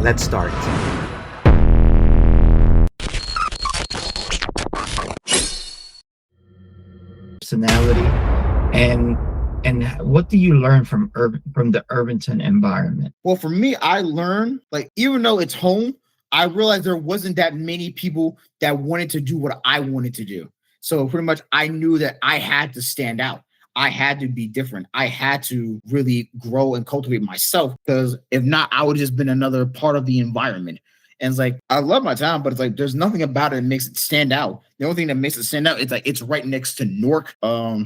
Let's start. Personality and what do you learn from the Irvington environment? Well, for me, I learned, like, even though it's home, I realized there wasn't that many people that wanted to do what I wanted to do. So pretty much I knew that I had to stand out. I had to be different. I had to really grow and cultivate myself, because if not, I would just been another part of the environment. And it's like, I love my town, but it's like there's nothing about it that makes it stand out. The only thing that makes it stand out is like it's right next to Newark,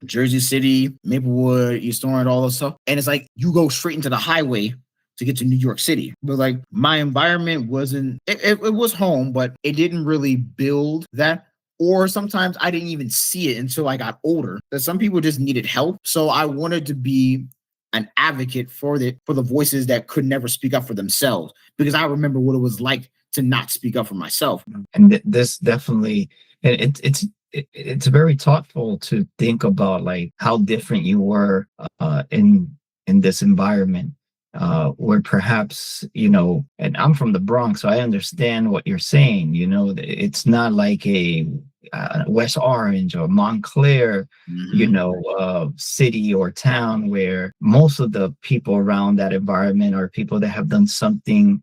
Jersey City, Maplewood, East Orange, all that stuff. And it's like you go straight into the highway to get to New York City. But like my environment wasn't, it was home, but it didn't really build that. Or sometimes I didn't even see it until I got older. That some people just needed help. So I wanted to be an advocate for the voices that could never speak up for themselves, because I remember what it was like to not speak up for myself. And this definitely, it's very thoughtful to think about like how different you were in this environment. Where perhaps, and I'm from the Bronx, so I understand what you're saying. It's not like a West Orange or Montclair, city or town where most of the people around that environment are people that have done something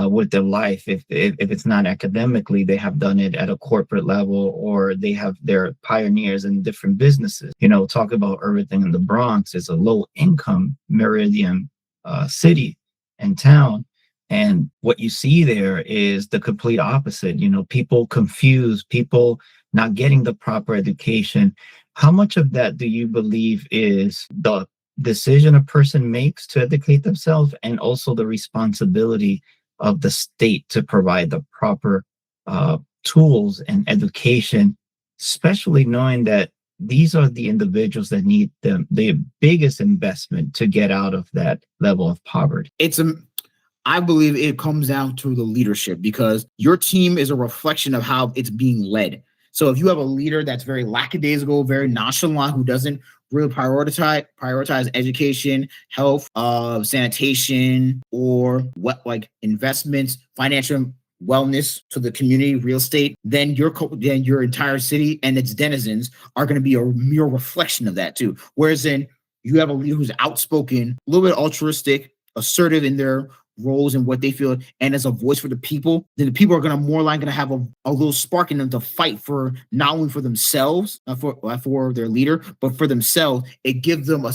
with their life. If it's not academically, they have done it at a corporate level, or they're pioneers in different businesses. Talk about everything in the Bronx is a low income meridian city and town. And what you see there is the complete opposite. People confused, people not getting the proper education. How much of that do you believe is the decision a person makes to educate themselves, and also the responsibility of the state to provide the proper tools and education, especially knowing that these are the individuals that need the biggest investment to get out of that level of poverty? I believe it comes down to the leadership, because your team is a reflection of how it's being led. So if you have a leader that's very lackadaisical, very nonchalant, who doesn't really prioritize education, health, sanitation, or like investments, financial wellness to the community, real estate, then your entire city and its denizens are going to be a mere reflection of that too. Whereas then you have a leader who's outspoken, a little bit altruistic, assertive in their roles and what they feel, and as a voice for the people, then the people are going to more likely to have a little spark in them to fight for, not only for themselves, for their leader, but for themselves. It gives them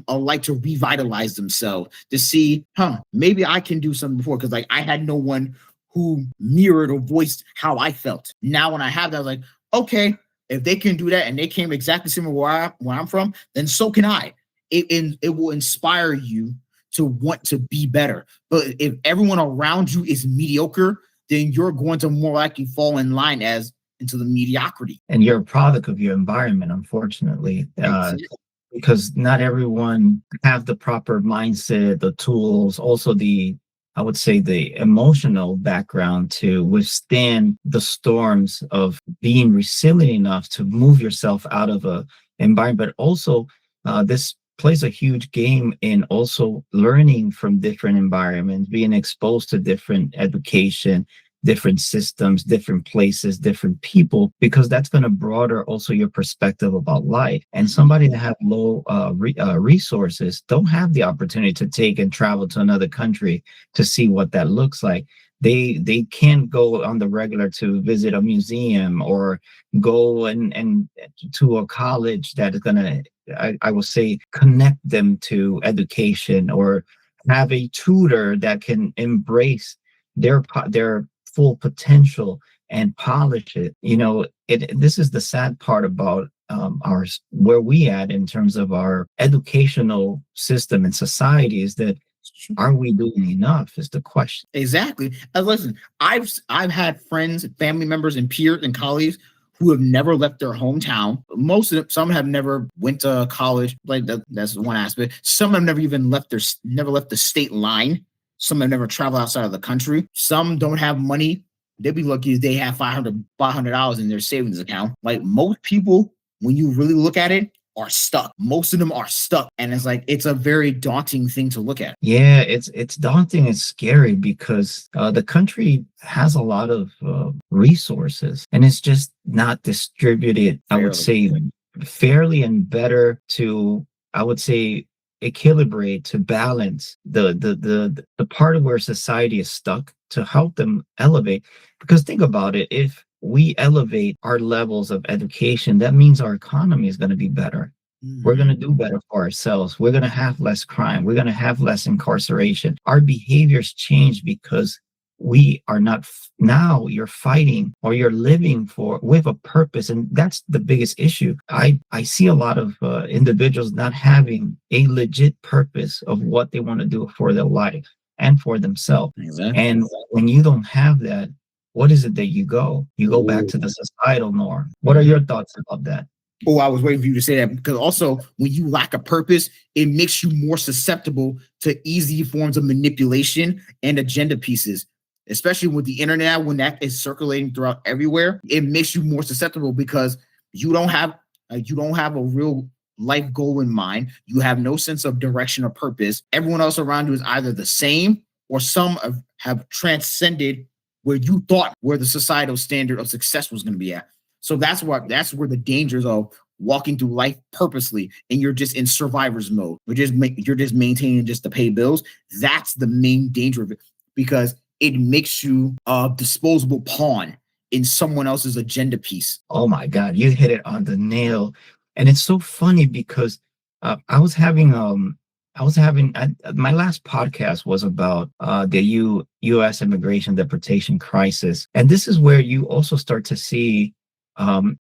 a light to revitalize themselves, to see, maybe I can do something before, because like I had no one who mirrored or voiced how I felt. Now when I have that, I was like, okay, if they can do that and they came exactly similar where I'm from, then so can I. It will inspire you to want to be better. But if everyone around you is mediocre, then you're going to more likely fall in line into the mediocrity. And you're a product of your environment, unfortunately, because not everyone have the proper mindset, the tools, also I would say the emotional background to withstand the storms of being resilient enough to move yourself out of a environment. But also, this plays a huge game in also learning from different environments, being exposed to different education, different systems, different places, different people, because that's going to broaden also your perspective about life. And somebody that have low resources don't have the opportunity to take and travel to another country to see what that looks like. They can't go on the regular to visit a museum or go and to a college that is going to, I will say, connect them to education, or have a tutor that can embrace their full potential and polish it. This is the sad part about where we at in terms of our educational system and society, is that are we doing enough is the question. Exactly. Listen, I've had friends, family members, and peers and colleagues who have never left their hometown. Most of them, some have never went to college. Like that's one aspect. Some have never even left the state line. Some have never traveled outside of the country. Some don't have money. They'd be lucky if they have $500 in their savings account. Like most people, when you really look at it, are stuck. Most of them are stuck. And it's like, it's a very daunting thing to look at. Yeah, it's daunting. It's scary because the country has a lot of resources, and it's just not distributed, I would say, fairly and better to, I would say, equilibrate, to balance the part of where society is stuck, to help them elevate. Because think about it, if we elevate our levels of education, that means our economy is going to be better. We're going to do better for ourselves. We're going to have less crime. We're going to have less incarceration. Our behaviors change because we are not now you're fighting, or you're living for with a purpose. And that's the biggest issue. I see a lot of individuals not having a legit purpose of what they want to do for their life and for themselves. Exactly. And when you don't have that, what is it that you go? You go back to the societal norm. What are your thoughts about that? Oh, I was waiting for you to say that, because also when you lack a purpose, it makes you more susceptible to easy forms of manipulation and agenda pieces, especially with the internet, when that is circulating throughout everywhere. It makes you more susceptible because you don't have a real life goal in mind. You have no sense of direction or purpose. Everyone else around you is either the same, or some have transcended where you thought where the societal standard of success was going to be at. So that's where the dangers of walking through life purposely and you're just in survivor's mode. You're just maintaining just to pay bills. That's the main danger of it, because it makes you a disposable pawn in someone else's agenda piece. Oh my God, you hit it on the nail. And it's so funny because my last podcast was about the U.S. immigration deportation crisis. And this is where you also start to see,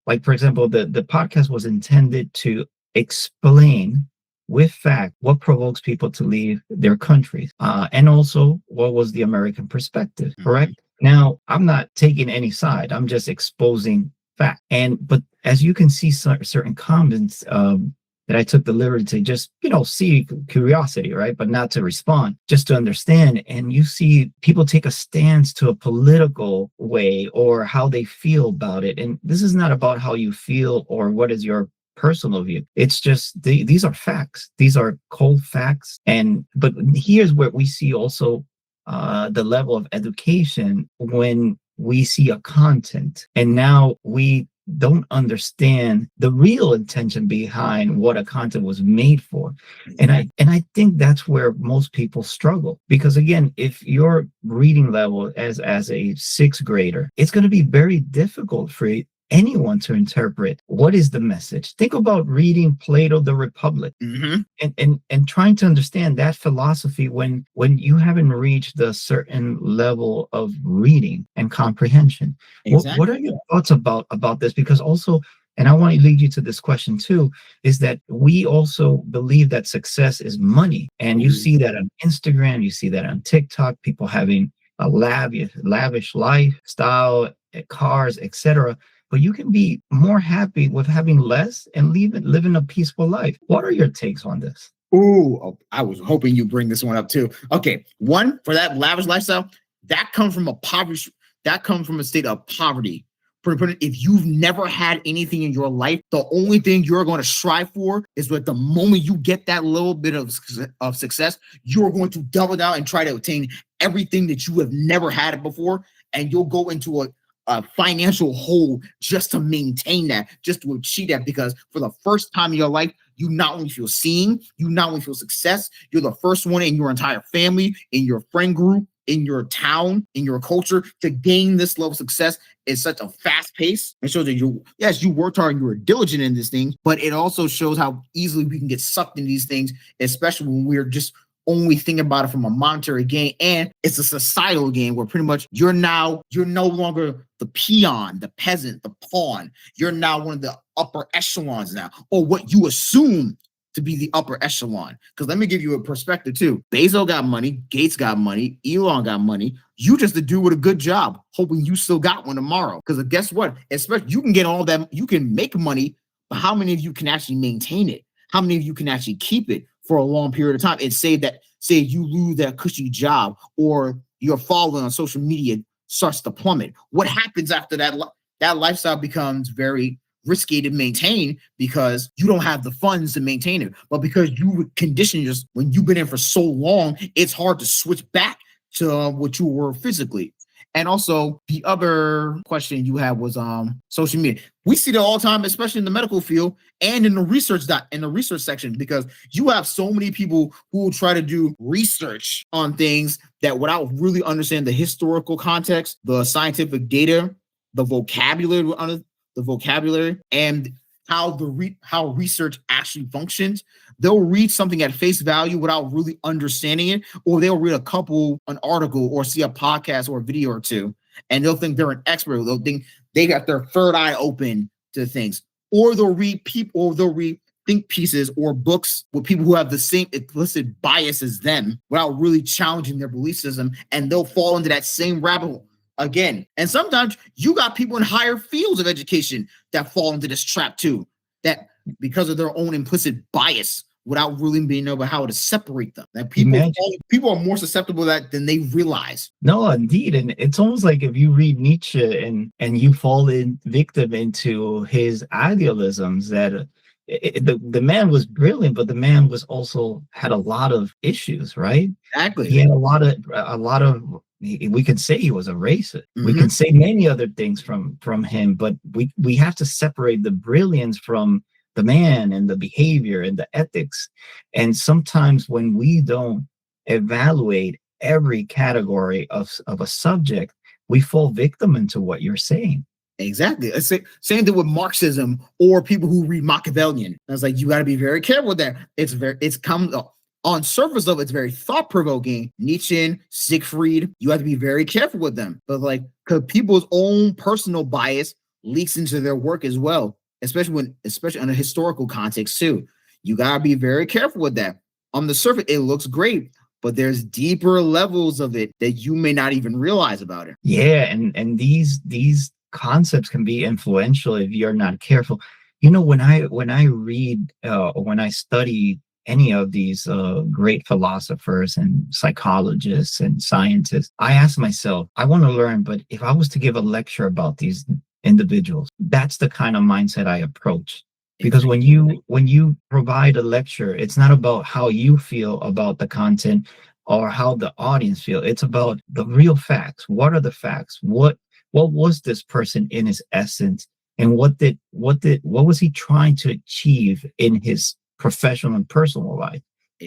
like, for example, the podcast was intended to explain with fact what provokes people to leave their countries, and also what was the American perspective, correct? Now, I'm not taking any side. I'm just exposing fact. But as you can see, certain comments that I took the liberty to just, see curiosity, right? But not to respond, just to understand. And you see people take a stance to a political way or how they feel about it. And this is not about how you feel or what is your personal view. It's just these are facts. These are cold facts. But here's where we see also the level of education when we see a content, and now we don't understand the real intention behind what a content was made for. And I think that's where most people struggle, because again, if your reading level as a sixth grader, it's going to be very difficult for anyone to interpret what is the message. Think about reading Plato, The Republic, and trying to understand that philosophy when you haven't reached a certain level of reading and comprehension. Exactly. What are your thoughts about this? Because also, and I want to lead you to this question too, is that we also believe that success is money. And you see that on Instagram, you see that on TikTok, people having a lavish lifestyle, cars, etc. But you can be more happy with having less and living a peaceful life. What are your takes on this? I was hoping you bring this one up too. Okay, one, for that lavish lifestyle, that comes from a state of poverty. If you've never had anything in your life, the only thing you're going to strive for is that the moment you get that little bit of success, you're going to double down and try to obtain everything that you have never had before, and you'll go into a financial hole just to maintain that, just to achieve that, because for the first time in your life, you not only feel seen, you not only feel success, you're the first one in your entire family, in your friend group, in your town, in your culture, to gain this level of success at such a fast pace. It shows that you worked hard and you were diligent in this thing, but it also shows how easily we can get sucked into these things, especially when we're just only thinking about it from a monetary gain. And it's a societal gain where pretty much you're no longer the peon, the peasant, the pawn. You're now one of the upper echelons now, or what you assume to be the upper echelon. Because let me give you a perspective too. Bezos got money, Gates got money, Elon got money. You just a dude with a good job, hoping you still got one tomorrow. Because guess what? Especially you can get all that, you can make money, but how many of you can actually maintain it? How many of you can actually keep it for a long period of time? And say you lose that cushy job, or your following on social media starts to plummet. What happens after that? That lifestyle becomes very risky to maintain because you don't have the funds to maintain it. But because you condition yourself, when you've been in for so long, it's hard to switch back to what you were physically. And also the other question you had was social media. We see that all the time, especially in the medical field and in the research section, because you have so many people who will try to do research on things that without really understanding the historical context, the scientific data, the vocabulary, and how research actually functions. They'll read something at face value without really understanding it, or they'll read an article or see a podcast or a video or two, and they'll think they're an expert. They'll think they got their third eye open to things, or they'll read think pieces or books with people who have the same implicit bias as them without really challenging their belief system, and they'll fall into that same rabbit hole again. And sometimes you got people in higher fields of education that fall into this trap too, that because of their own implicit bias without really being able how to separate them. That people are more susceptible to that than they realize. No, indeed. And it's almost like if you read Nietzsche and you fall victim into his idealisms, that the man was brilliant, but the man was also had a lot of issues, right? Exactly. He had a lot of we can say he was a racist. Mm-hmm. We can say many other things from him, but we have to separate the brilliance from the man and the behavior and the ethics. And sometimes when we don't evaluate every category of a subject, we fall victim into what you're saying. Exactly. Same thing with Marxism or people who read Machiavellian. I was like, you got to be very careful with that. On surface level, it's very thought-provoking. Nietzsche, Siegfried, you have to be very careful with them. But because people's own personal bias leaks into their work as well, especially in a historical context too. You gotta be very careful with that. On the surface, it looks great, but there's deeper levels of it that you may not even realize about it. Yeah, and these concepts can be influential if you're not careful. You know, when I read or when I study any of these great philosophers and psychologists and scientists, I ask myself, I want to learn, but if I was to give a lecture about these individuals, that's the kind of mindset I approach. Because when you provide a lecture, it's not about how you feel about the content or how the audience feel. It's about the real facts. What are the facts? What was this person in his essence, and what was he trying to achieve in his professional and personal life?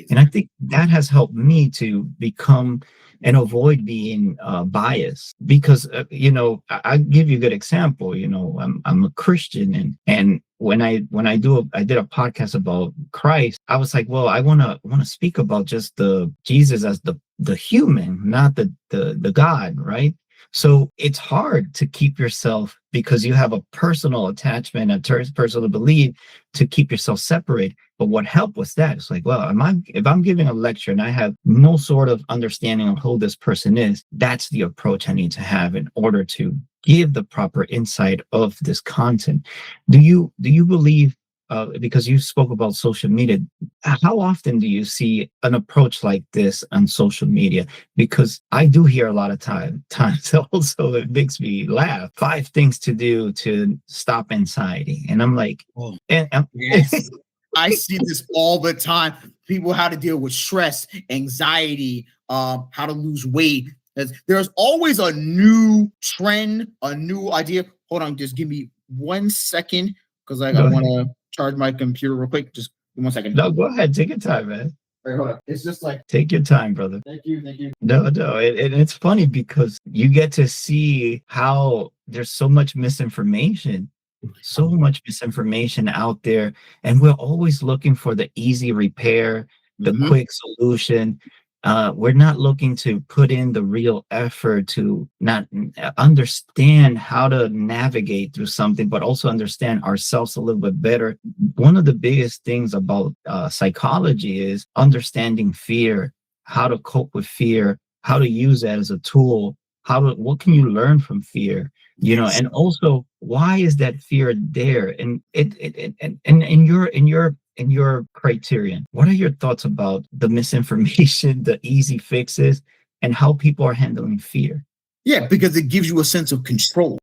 And I think that has helped me to become and avoid being biased, because I give you a good example. I'm a Christian, and when I did a podcast about Christ, I was like, well, I want to speak about just the Jesus as the human, not the God, right? So it's hard to keep yourself, because you have a personal attachment, a personal belief, to keep yourself separate. But what helped was that it's like, well, if I'm giving a lecture and I have no sort of understanding of who this person is, that's the approach I need to have in order to give the proper insight of this content. Do you believe, because you spoke about social media, how often do you see an approach like this on social media? Because I do hear a lot of times also, it makes me laugh. 5 things to do to stop anxiety. And I'm like, yes. I see this all the time. People, how to deal with stress, anxiety, how to lose weight. There's always a new trend, a new idea. Hold on, just give me 1 second, because I want to charge my computer real quick. Just 1 second. No, go ahead. Take your time, man. Wait, hold on. It's just like, take your time, brother. Thank you. No. It's funny because you get to see how there's so much misinformation out there, and we're always looking for the easy repair, the quick solution. We're not looking to put in the real effort to not understand how to navigate through something, but also understand ourselves a little bit better. One of the biggest things about psychology is understanding fear, how to cope with fear, how to use that as a tool, what can you learn from fear, and also why is that fear there? And in your criterion, what are your thoughts about the misinformation, the easy fixes, and how people are handling fear? Yeah, because it gives you a sense of control.